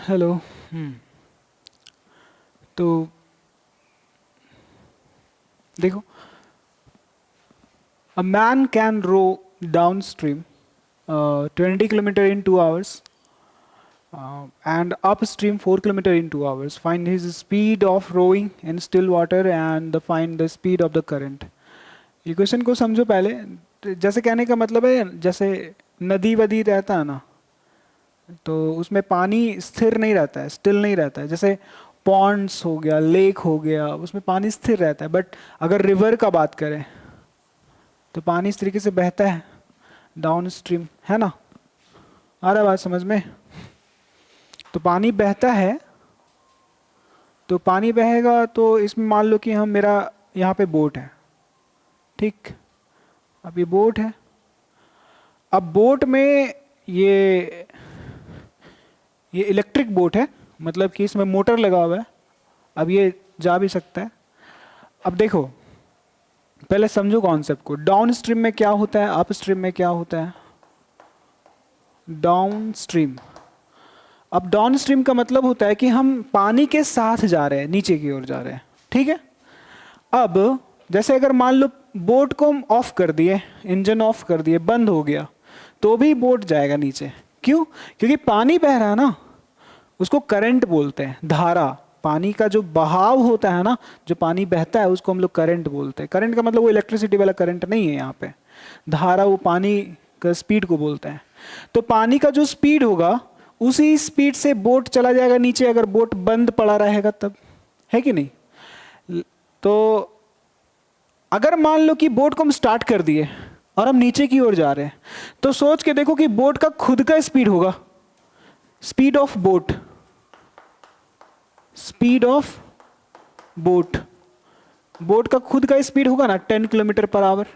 Hello. तो देखो, a man can row downstream 20 kilometer in 2 hours and upstream 4 kilometer in 2 hours. Find his speed of rowing in still water and find the speed of the current. ये question को समझो पहले। तो जैसे कहने का मतलब है, जैसे नदी वदी रहता है ना, तो उसमें पानी स्थिर नहीं रहता है, स्टिल नहीं रहता है। जैसे पॉन्ड्स हो गया, लेक हो गया, उसमें पानी स्थिर रहता है। बट अगर रिवर का बात करें तो पानी इस तरीके से बहता है डाउन स्ट्रीम, है ना। आ रहा है बात समझ में? तो पानी बहता है, तो पानी बहेगा तो इसमें मान लो कि हम मेरा यहाँ पे बोट है, ठीक। अब ये बोट है। अब बोट में ये इलेक्ट्रिक बोट है, मतलब कि इसमें मोटर लगा हुआ है। अब ये जा भी सकता है। अब देखो, पहले समझो कॉन्सेप्ट को। डाउन स्ट्रीम में क्या होता है, अप स्ट्रीम में क्या होता है। डाउन स्ट्रीम, अब डाउन स्ट्रीम का मतलब होता है कि हम पानी के साथ जा रहे हैं, नीचे की ओर जा रहे हैं, ठीक है। अब जैसे अगर मान लो बोट को हम ऑफ कर दिए, इंजन ऑफ कर दिए, बंद हो गया, तो भी बोट जाएगा नीचे। क्यों? क्योंकि पानी बह रहा है ना, उसको करंट बोलते हैं, धारा। पानी का जो बहाव होता है ना, जो पानी बहता है, उसको हम लोग करंट बोलते हैं। करंट का मतलब वो इलेक्ट्रिसिटी वाला करंट नहीं है यहाँ पे। धारा वो पानी का स्पीड को बोलते हैं। तो पानी का जो स्पीड होगा, उसी स्पीड से बोट चला जाएगा नीचे, अगर बोट बंद पड़ा रहेगा तब, है कि नहीं। तो अगर मान लो कि बोट को हम स्टार्ट कर दिए और हम नीचे की ओर जा रहे हैं, तो सोच के देखो कि बोट का खुद का स्पीड होगा, speed of boat, speed of boat, boat का खुद का स्पीड होगा ना 10 किलोमीटर पर आवर।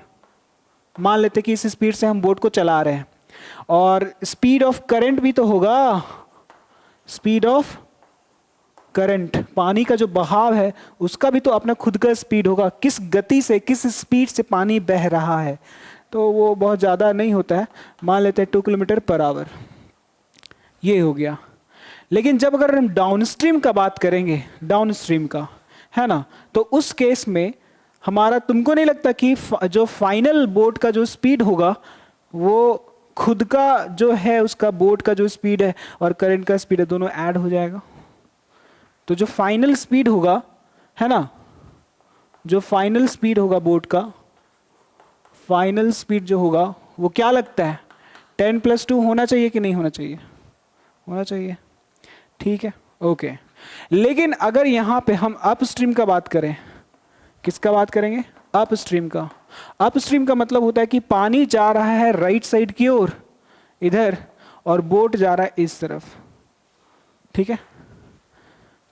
मान लेते कि इस स्पीड से हम बोट को चला रहे हैं। और स्पीड ऑफ करंट भी तो होगा, स्पीड ऑफ करंट, पानी का जो बहाव है उसका भी तो अपना खुद का स्पीड होगा, किस गति से, किस स्पीड से पानी बह रहा है। तो वो बहुत ज़्यादा नहीं होता है, मान लेते हैं 2 किलोमीटर पर आवर। ये हो गया। लेकिन जब अगर हम डाउनस्ट्रीम का बात करेंगे, डाउनस्ट्रीम का, है ना, तो उस केस में हमारा, तुमको नहीं लगता कि जो फाइनल बोट का जो स्पीड होगा, वो खुद का जो है, उसका बोट का जो स्पीड है और करंट का स्पीड है, दोनों ऐड हो जाएगा। तो जो फाइनल स्पीड होगा, है ना, जो फाइनल स्पीड होगा बोट का, फाइनल स्पीड जो होगा वो क्या लगता है, 10+2 होना चाहिए कि नहीं होना चाहिए? होना चाहिए, ठीक है, ओके। लेकिन अगर यहाँ पे हम अपस्ट्रीम का बात करें, किसका बात करेंगे? अपस्ट्रीम का। अपस्ट्रीम का मतलब होता है कि पानी जा रहा है राइट साइड की ओर, इधर, और बोट जा रहा है इस तरफ, ठीक है।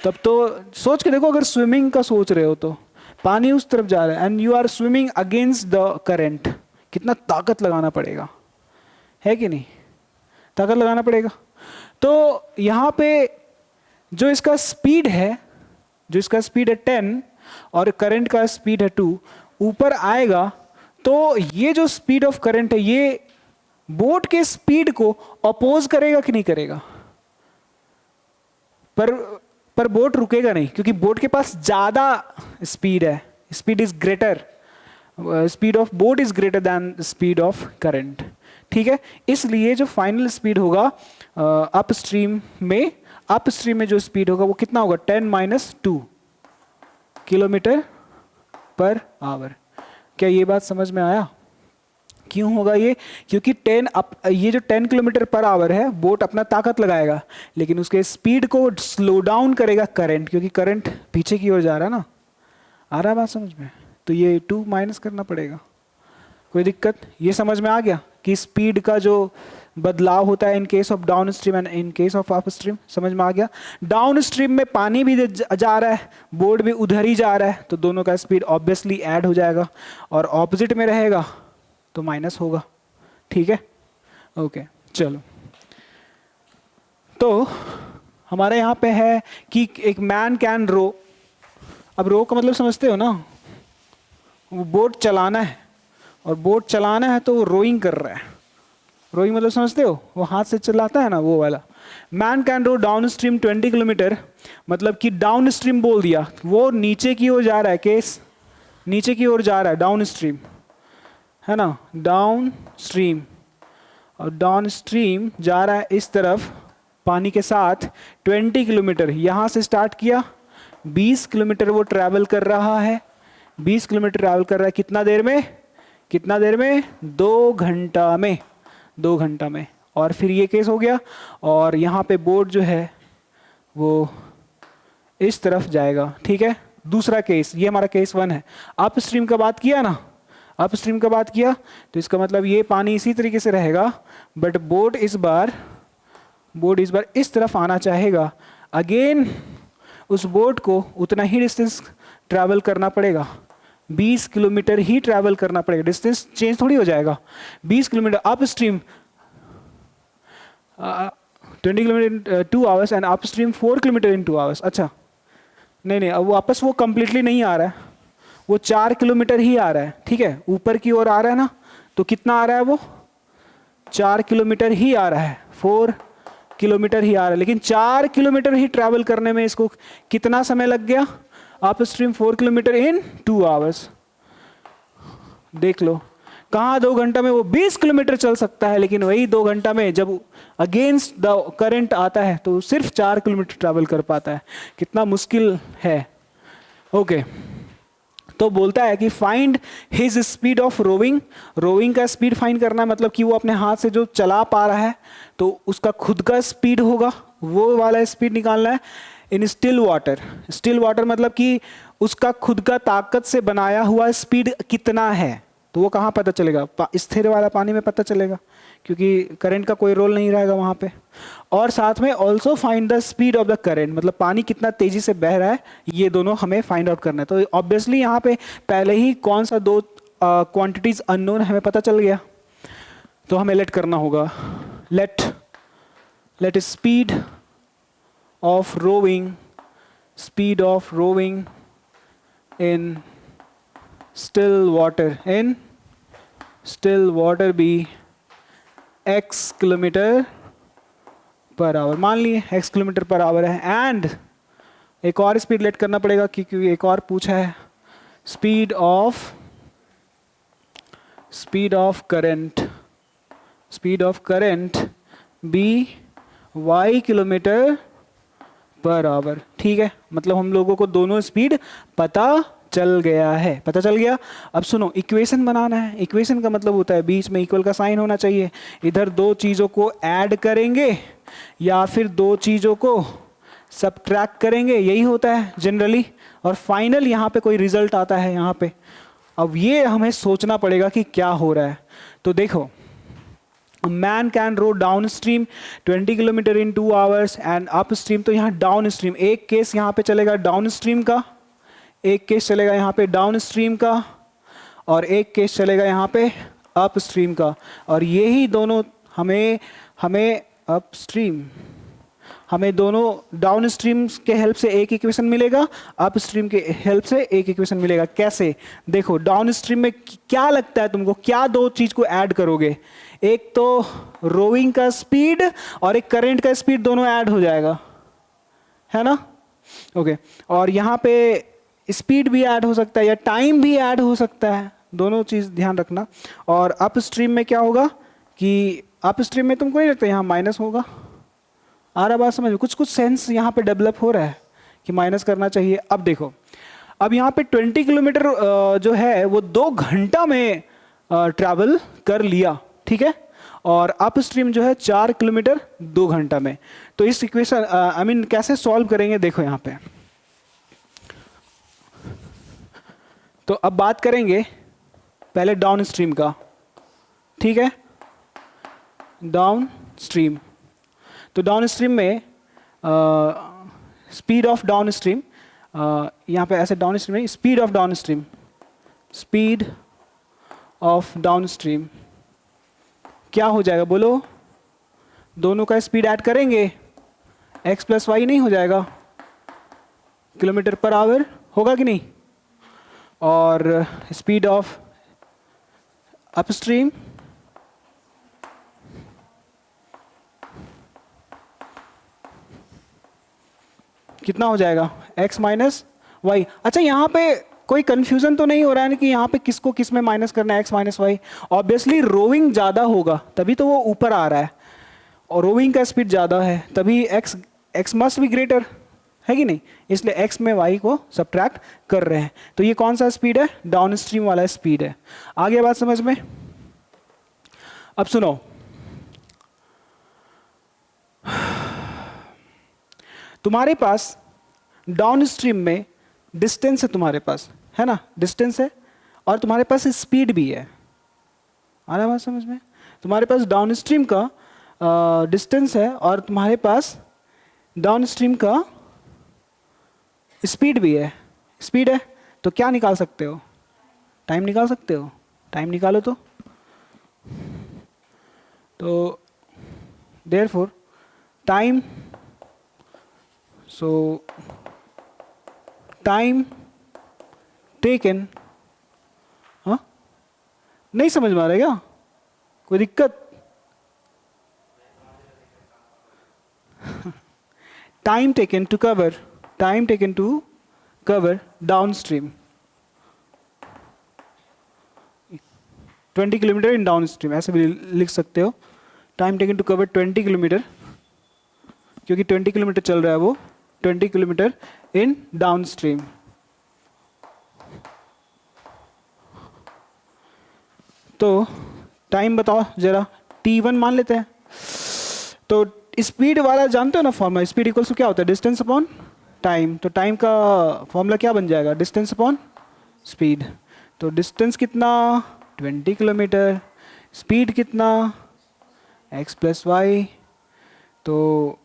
तब तो सोच के देखो, अगर स्विमिंग का सोच रहे हो तो पानी उस तरफ जा रहा है and you are swimming against the current, कितना ताकत लगाना पड़ेगा, है कि नहीं? ताकत लगाना पड़ेगा। तो यहाँ पे जो इसका स्पीड है, जो इसका स्पीड है 10 और करंट का स्पीड है 2, ऊपर आएगा, तो ये जो स्पीड ऑफ करंट है, ये बोट के स्पीड को अपोज करेगा कि नहीं करेगा? पर बोट रुकेगा नहीं, क्योंकि बोट के पास ज्यादा स्पीड है, speed is greater, speed of boat is greater than speed of current, ठीक है। इसलिए जो फाइनल स्पीड होगा अपस्ट्रीम में, अपस्ट्रीम में जो स्पीड होगा वो कितना होगा, 10-2 किलोमीटर पर आवर। क्या ये बात समझ में आया? क्यों होगा ये? क्योंकि ये जो 10 किलोमीटर पर आवर है, बोट अपना ताकत लगाएगा, लेकिन उसके स्पीड को स्लो डाउन करेगा करंट, क्योंकि करंट पीछे की ओर जा रहा है ना। आ रहा है बात समझ में? तो ये 2 माइनस करना पड़ेगा। कोई दिक्कत? ये समझ में आ गया कि स्पीड का जो बदलाव होता है in case of down stream and in case of up stream, समझ में आ गया। डाउन स्ट्रीम में पानी भी जा रहा है, बोट भी उधर ही जा रहा है, तो दोनों का स्पीड ऑब्वियसली ऐड हो जाएगा, और ऑपोजिट में रहेगा तो माइनस होगा, ठीक है, ओके। चलो, तो हमारे यहाँ पे है कि एक मैन कैन रो। अब रो का मतलब समझते हो ना, वो बोट चलाना है, और बोट चलाना है तो वो रोइंग कर रहा है। रोइंग मतलब समझते हो, वो हाथ से चलाता है ना, वो वाला। Man can row downstream 20 kilometre, मतलब कि डाउन स्ट्रीम बोल दिया, वो नीचे की ओर जा रहा है, केस नीचे की ओर जा रहा है, डाउन स्ट्रीम है ना, डाउन स्ट्रीम, और डाउन स्ट्रीम जा रहा है इस तरफ पानी के साथ 20 किलोमीटर। यहाँ से स्टार्ट किया, 20 किलोमीटर वो ट्रैवल कर रहा है, 20 किलोमीटर ट्रैवल कर रहा है, कितना देर में, कितना देर में, 2 घंटा में, 2 घंटा में। और फिर ये केस हो गया, और यहाँ पे बोट जो है वो इस तरफ जाएगा, ठीक है। दूसरा केस, ये हमारा केस 1 है। अप स्ट्रीम का बात किया ना, अप स्ट्रीम का बात किया, तो इसका मतलब ये पानी इसी तरीके से रहेगा, बट बोट इस बार इस तरफ आना चाहेगा। अगेन उस बोट को उतना ही डिस्टेंस ट्रैवल करना पड़ेगा, 20 किलोमीटर ही ट्रैवल करना पड़ेगा, डिस्टेंस चेंज थोड़ी हो जाएगा। 20 kilometre up stream 20 kilometre 2 hours and up stream 4 kilometre in 2 hours. अच्छा नहीं नहीं, अब वापस वो कंप्लीटली नहीं आ रहा है, वो 4 किलोमीटर ही आ रहा है, ठीक है, ऊपर की ओर आ रहा है ना, तो कितना आ रहा है वो, 4 किलोमीटर ही आ रहा है, 4 किलोमीटर ही आ रहा है, लेकिन 4 किलोमीटर ही ट्रैवल करने में इसको कितना समय लग गया, up stream 4 kilometre in 2 hours. देख लो कहाँ 2 घंटा में वो 20 किलोमीटर चल सकता है, लेकिन वही 2 घंटा में जब अगेंस्ट द करंट आता है तो सिर्फ 4 किलोमीटर ट्रैवल कर पाता है। कितना मुश्किल है। ओके, तो बोलता है कि find his speed of rowing. Rowing का स्पीड फाइंड करना है, मतलब कि वो अपने हाथ से जो चला पा रहा है तो उसका खुद का स्पीड होगा, वो वाला स्पीड निकालना है। In still water, still water मतलब कि उसका खुद का ताकत से बनाया हुआ स्पीड कितना है, तो वो कहाँ पता चलेगा, स्थिर वाला पानी में पता चलेगा, क्योंकि करंट का कोई रोल नहीं रहेगा वहाँ पे। और साथ में also find the speed of the current, मतलब पानी कितना तेजी से बह रहा है, ये दोनों हमें फाइंड आउट करना है। तो ऑब्वियसली यहाँ पे पहले ही कौन सा 2 क्वांटिटीज अननोन हमें पता चल गया, तो हमें लेट करना होगा। Let speed of rowing, speed of rowing in still water be x kilometre per hour, मान लिए x किलोमीटर पर आवर है। एंड एक और स्पीड लेट करना पड़ेगा क्योंकि एक और पूछा है, speed of current be y kilometre per hour, ठीक है। मतलब हम लोगों को दोनों स्पीड पता चल गया है, पता चल गया। अब सुनो, इक्वेशन बनाना है। इक्वेशन का मतलब होता है बीच में इक्वल का साइन होना चाहिए, इधर 2 चीज़ों को ऐड करेंगे या फिर 2 चीज़ों को सबट्रैक्ट करेंगे, यही होता है जनरली। और फाइनल यहाँ पे कोई रिजल्ट आता है यहाँ पे। अब ये हमें सोचना पड़ेगा कि क्या हो रहा है। तो देखो, man can row downstream 20 kilometre in 2 hours and upstream, तो यहाँ डाउन स्ट्रीम, एक केस यहाँ पे चलेगा डाउन स्ट्रीम का, एक केस चलेगा यहाँ पे डाउन स्ट्रीम का, और एक केस चलेगा यहाँ पे अप स्ट्रीम का। और यही दोनों हमें अप स्ट्रीम, हमें दोनों डाउन स्ट्रीम के हेल्प से एक इक्वेशन मिलेगा, अप स्ट्रीम के हेल्प से एक इक्वेशन मिलेगा। कैसे? देखो, डाउन स्ट्रीम में क्या लगता है तुमको, क्या 2 चीज को ऐड करोगे, एक तो रोइंग का स्पीड और एक करंट का स्पीड, दोनों ऐड हो जाएगा, है ना। ओके, और यहाँ पे स्पीड भी ऐड हो सकता है या टाइम भी ऐड हो सकता है, दोनों चीज ध्यान रखना। और अप स्ट्रीम में क्या होगा कि अप स्ट्रीम में तुमको नहीं लगता यहाँ माइनस होगा, आ रहा बात समझ में, कुछ सेंस यहाँ पे डेवलप हो रहा है कि माइनस करना चाहिए। अब देखो, अब यहाँ पे 20 किलोमीटर जो है वो 2 घंटा में ट्रैवल कर लिया, ठीक है, और अप स्ट्रीम जो है 4 किलोमीटर 2 घंटा में। तो इस इक्वेशन कैसे सॉल्व करेंगे, देखो यहाँ पे। तो अब बात करेंगे पहले डाउन स्ट्रीम का, ठीक है, डाउन स्ट्रीम। तो डाउन स्ट्रीम में स्पीड ऑफ डाउन स्ट्रीम, यहाँ पे ऐसे डाउन स्ट्रीम में speed of down stream, speed of down stream क्या हो जाएगा बोलो, दोनों का स्पीड ऐड करेंगे, x प्लस वाई नहीं हो जाएगा, किलोमीटर पर आवर होगा कि नहीं। और स्पीड ऑफ अपस्ट्रीम कितना हो जाएगा x माइनस वाई। अच्छा यहाँ पे कोई कंफ्यूजन तो नहीं हो रहा है ना कि यहाँ पे किसको किस में माइनस करना है, x minus y. Obviously rowing ज़्यादा होगा तभी तो वो ऊपर आ रहा है, और रोइंग का स्पीड ज़्यादा है तभी x मस्ट बी ग्रेटर, है कि नहीं, इसलिए x में y को सब्ट्रैक्ट कर रहे हैं। तो ये कौन सा स्पीड है, डाउन स्ट्रीम वाला स्पीड है। आगे बात समझ में। अब सुनो, तुम्हारे पास डाउन स्ट्रीम में डिस्टेंस है, तुम्हारे पास है ना, डिस्टेंस है, और तुम्हारे पास स्पीड भी है। आ रहा बात समझ में। तुम्हारे पास डाउन स्ट्रीम का डिस्टेंस है और तुम्हारे पास डाउन स्ट्रीम का स्पीड भी है। स्पीड है तो क्या निकाल सकते हो, टाइम निकाल सकते हो। टाइम निकालो तो देयरफॉर टाइम, सो टाइम टेकन, हाँ नहीं समझ में आ रहा है क्या, कोई दिक्कत। Time taken to cover, time taken to cover downstream 20 kilometre in downstream, ऐसे भी लिख सकते हो। Time taken to cover 20 kilometre, क्योंकि 20 किलोमीटर चल रहा है वो, 20 किलोमीटर इन डाउन स्ट्रीम। तो टाइम बताओ जरा, t1 मान लेते हैं। तो स्पीड वाला जानते हो ना फॉर्मूला, स्पीड इक्वल्स टू क्या होता है, डिस्टेंस अपॉन टाइम। तो टाइम का फॉर्मूला क्या बन जाएगा, डिस्टेंस अपॉन स्पीड। तो डिस्टेंस कितना 20 किलोमीटर, स्पीड कितना x प्लस वाई। तो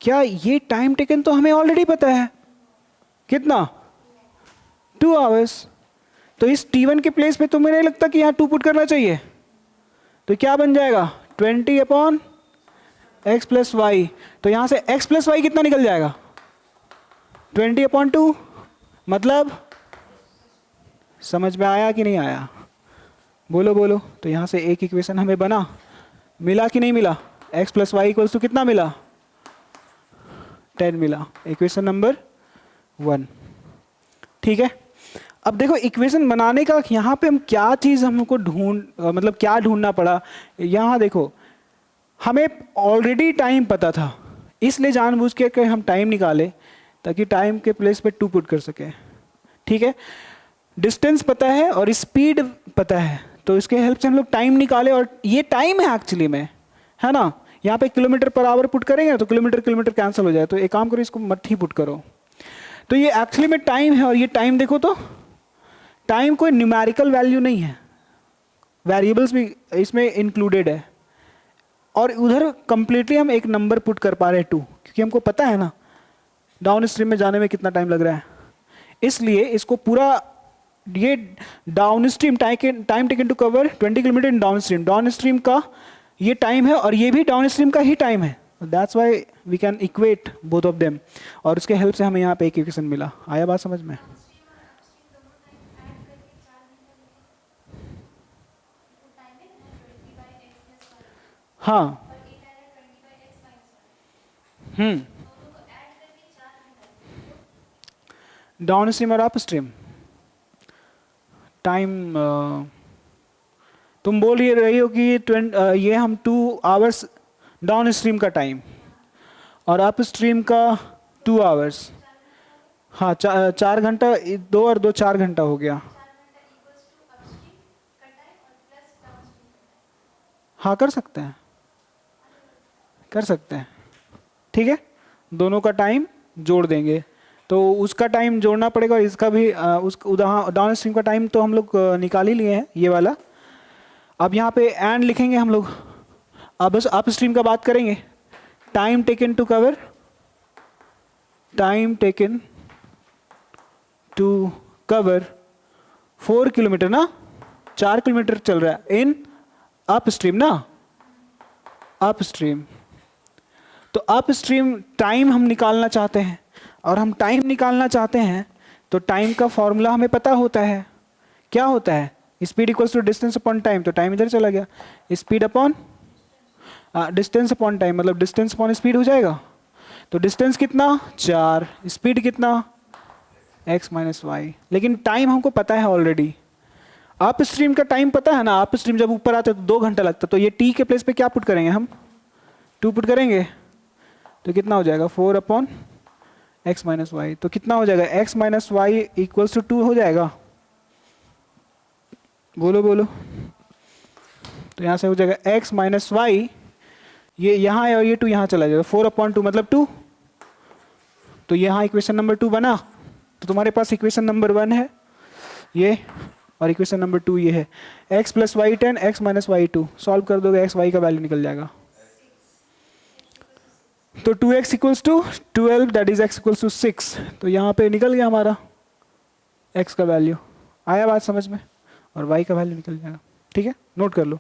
क्या ये टाइम टेकन तो हमें ऑलरेडी पता है, कितना 2 आवर्स। तो इस t1 के प्लेस पे तुम्हें नहीं लगता कि यहाँ 2 पुट करना चाहिए, तो क्या बन जाएगा 20 अपॉन x प्लस वाई। तो यहाँ से x प्लस वाई कितना निकल जाएगा 20 अपॉन 2। मतलब समझ में आया कि नहीं आया, बोलो बोलो। तो यहाँ से एक इक्वेशन हमें बना, मिला कि नहीं मिला, x plus y equals to कितना मिला 10 मिला, इक्वेशन नंबर 1। ठीक है। अब देखो इक्वेशन बनाने का यहाँ पे हम क्या चीज़ हमको मतलब क्या ढूंढना पड़ा। यहाँ देखो हमें ऑलरेडी टाइम पता था, इसलिए जानबूझ के हम टाइम निकाले ताकि टाइम के प्लेस पे 2 पुट कर सके। ठीक है, डिस्टेंस पता है और स्पीड पता है, तो इसके हेल्प से हम लोग टाइम निकाले, और ये टाइम है एक्चुअली में, है ना। यहाँ पे किलोमीटर पर आवर पुट करेंगे तो किलोमीटर किलोमीटर कैंसिल हो जाए, तो एक काम करो इसको मत ही पुट करो। तो ये एक्चुअली में टाइम है, और ये टाइम देखो तो टाइम कोई न्यूमेरिकल वैल्यू नहीं है, वेरिएबल्स भी इसमें इंक्लूडेड है, और उधर कंप्लीटली हम एक नंबर पुट कर पा रहे हैं 2, क्योंकि हमको पता है ना डाउन स्ट्रीम में जाने में कितना टाइम लग रहा है। इसलिए इसको पूरा ये downstream time taken to cover 20 kilometre in downstream का ये टाइम है, और ये भी डाउन स्ट्रीम का ही टाइम है। That's why we can equate both of them, और उसके हेल्प से हमें यहाँ पे एक इक्वेशन मिला। आया बात समझ में। हाँ डाउन स्ट्रीम और अप स्ट्रीम टाइम, तुम बोल ही रही हो कि ये हम 2 आवर्स डाउन स्ट्रीम का टाइम और अप स्ट्रीम का 2 आवर्स। हाँ 4 घंटा, 2 और 2 4 घंटा हो गया। हाँ कर सकते हैं, कर सकते हैं। ठीक है, दोनों का टाइम जोड़ देंगे, तो उसका टाइम जोड़ना पड़ेगा, और इसका भी डाउन स्ट्रीम का टाइम तो हम लोग निकाल ही लिए हैं ये वाला। अब यहाँ पे एंड लिखेंगे हम लोग। अब बस अप स्ट्रीम का बात करेंगे। Time taken to cover, time taken to cover 4 kilometre ना, 4 किलोमीटर चल रहा है इन अप स्ट्रीम ना, अप स्ट्रीम। तो अप स्ट्रीम टाइम हम निकालना चाहते हैं, और हम टाइम निकालना चाहते हैं तो टाइम का फॉर्मूला हमें पता होता है। क्या होता है, speed equals to distance upon time. तो टाइम इधर चला गया, speed upon distance upon time, मतलब डिस्टेंस अपॉन स्पीड हो जाएगा। तो डिस्टेंस कितना 4, स्पीड कितना x माइनस वाई, लेकिन टाइम हमको पता है ऑलरेडी। अप स्ट्रीम का टाइम पता है ना, अप स्ट्रीम जब ऊपर आते तो 2 घंटा लगता, तो ये t के प्लेस पे क्या पुट करेंगे हम 2 पुट करेंगे, तो कितना हो जाएगा 4 अपॉन x माइनस वाई। तो कितना हो जाएगा x minus y equals to 2 हो जाएगा, बोलो बोलो। तो यहाँ से हो जाएगा x माइनस वाई, ये यहाँ है और ये 2 यहाँ चला जाएगा, 4 अपॉन 2 मतलब 2। तो यहाँ इक्वेशन नंबर 2 बना। तो तुम्हारे पास इक्वेशन नंबर 1 है ये, और इक्वेशन नंबर 2 ये है। x plus y 10, x minus y 2, solve कर दोगे x y का वैल्यू निकल जाएगा। तो 2x equals to 12, that is x equals to 6। तो यहाँ पे निकल गया हमारा x का वैल्यू, आया बात समझ में, और y का वैल्यू निकल जाएगा। ठीक है, नोट कर लो।